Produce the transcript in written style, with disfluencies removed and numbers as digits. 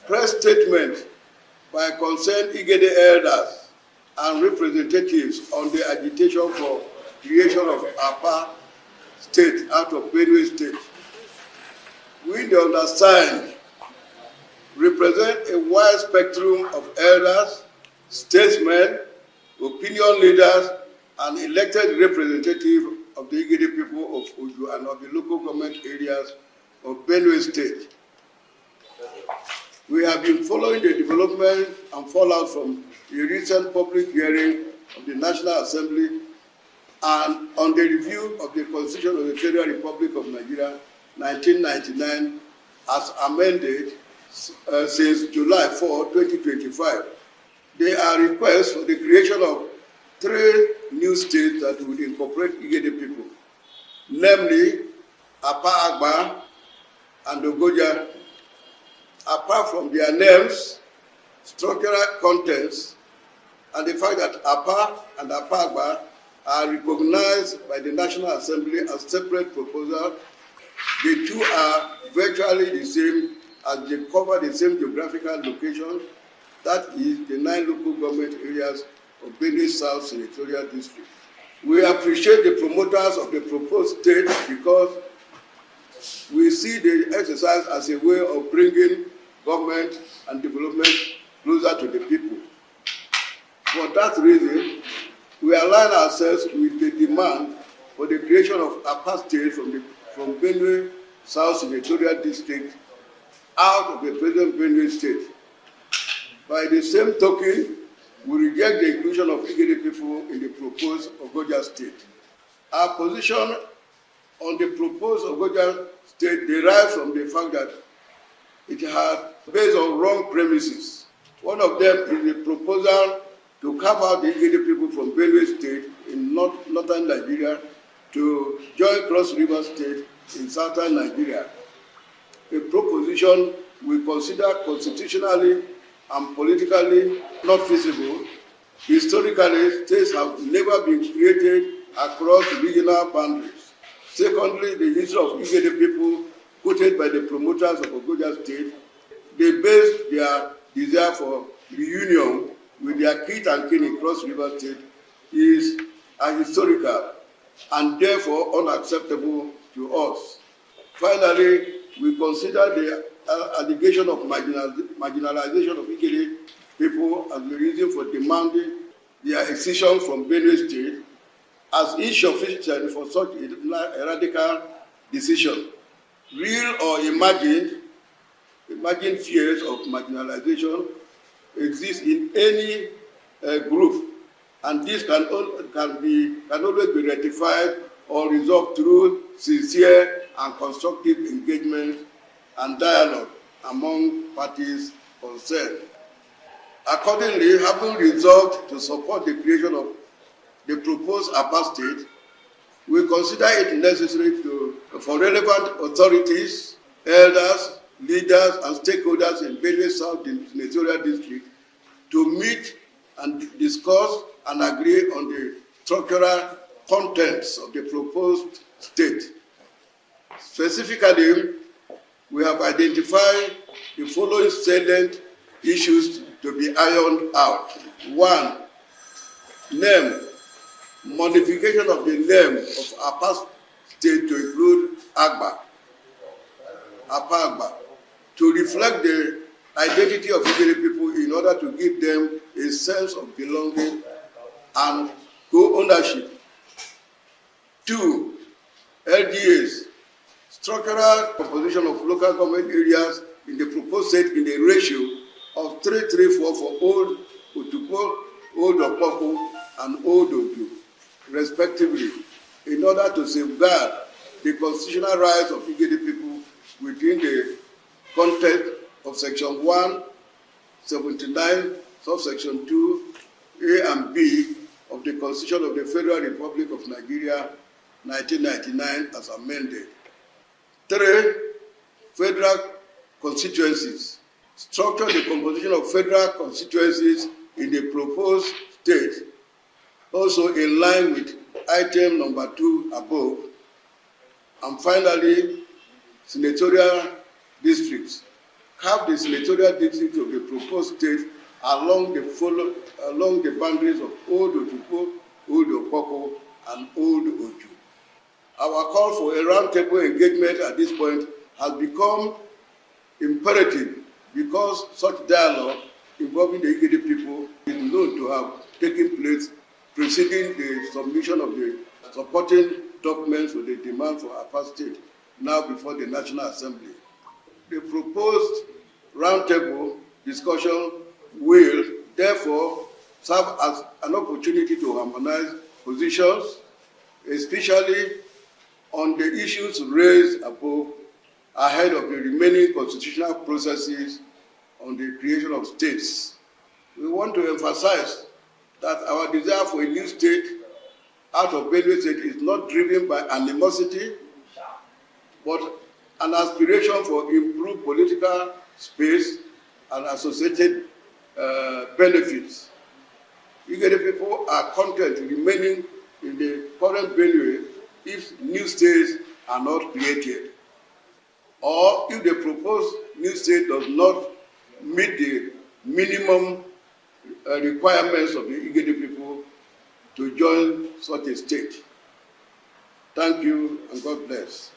Press statement by concerned Igede elders and representatives on the agitation for creation of Apa State out of Benue State. We, the undersigned, represent a wide spectrum of elders, statesmen, opinion leaders, and elected representatives of the Igede people of Ogoja and of the local government areas of Benue State. We have been following the development and fallout from the recent public hearing of the National Assembly and on the review of the Constitution of the Federal Republic of Nigeria 1999 as amended since July 4, 2025. There are requests for the creation of 3 new states that would incorporate Igede people, namely Apa Agba and Ogoja. Apart from their names, structural contents, and the fact that Apa and Apa Agba are recognized by the National Assembly as separate proposals, the two are virtually the same as they cover the same geographical location, that is the 9 local government areas of Benue South Senatorial District. We appreciate the promoters of the proposed state because we see the exercise as a way of bringing government and development closer to the people. For that reason, we align ourselves with the demand for the creation of Apa State from Benue South Senatorial District out of the present Benue State. By the same token, we reject the inclusion of Igede people in the proposed Ogoja State. Our position on the proposed Ogoja State derives from the fact that it had based on wrong premises. One of them is the proposal to carve out the Igede people from Benue State in northern Nigeria to join Cross River State in southern Nigeria. A proposition we consider constitutionally and politically not feasible. Historically, states have never been created across regional boundaries. Secondly, the history of Igede people quoted by the promoters of Ogoja State, they based their desire for reunion with their kith and kin in Cross River State is ahistorical and therefore unacceptable to us. Finally, we consider the allegation of marginalization of Igede people as the reason for demanding their excision from Benue State as insufficient for such a radical decision. Real or imagined fears of marginalization exist in any group, and this can always be rectified or resolved through sincere and constructive engagement and dialogue among parties concerned. Accordingly, having resolved to support the creation of the proposed Apa State, we consider it necessary for relevant authorities, elders, leaders, and stakeholders in Benue South Senatorial District to meet and discuss and agree on the structural contents of the proposed state. Specifically, we have identified the following salient issues to be ironed out. 1. Name. Modification of the name of Apa State to include Agba, Apa Agba, to reflect the identity of Igede people in order to give them a sense of belonging and co-ownership. 2. LDAs, structural composition of local government areas in the proposed state in a ratio of 3:3:4 for Old Otukpo, Old Opoku, and Old Odu, respectively, in order to safeguard the constitutional rights of Igede people within the context of Section 179, subsection 2, A and B of the Constitution of the Federal Republic of Nigeria 1999 as amended. 3. Federal constituencies. Structure the composition of federal constituencies in the proposed state, also in line with item number 2 above. And finally, senatorial districts. have the senatorial district of the proposed state along the boundaries of Old Otukpo, Old Opoko, and Old Oju. Our call for a roundtable engagement at this point has become imperative because such dialogue involving the Igede people is known to have taken place preceding the submission of the supporting documents for the demand for apartheid now before the National Assembly. The proposed roundtable discussion will therefore serve as an opportunity to harmonize positions, especially on the issues raised above, ahead of the remaining constitutional processes on the creation of states. We want to emphasize that our desire for a new state out of Benue State is not driven by animosity, but an aspiration for improved political space and associated benefits. Igede people are content remaining in the current Benue if new states are not created, or if the proposed new state does not meet the minimum requirements of the Igede people to join such a state. Thank you and God bless.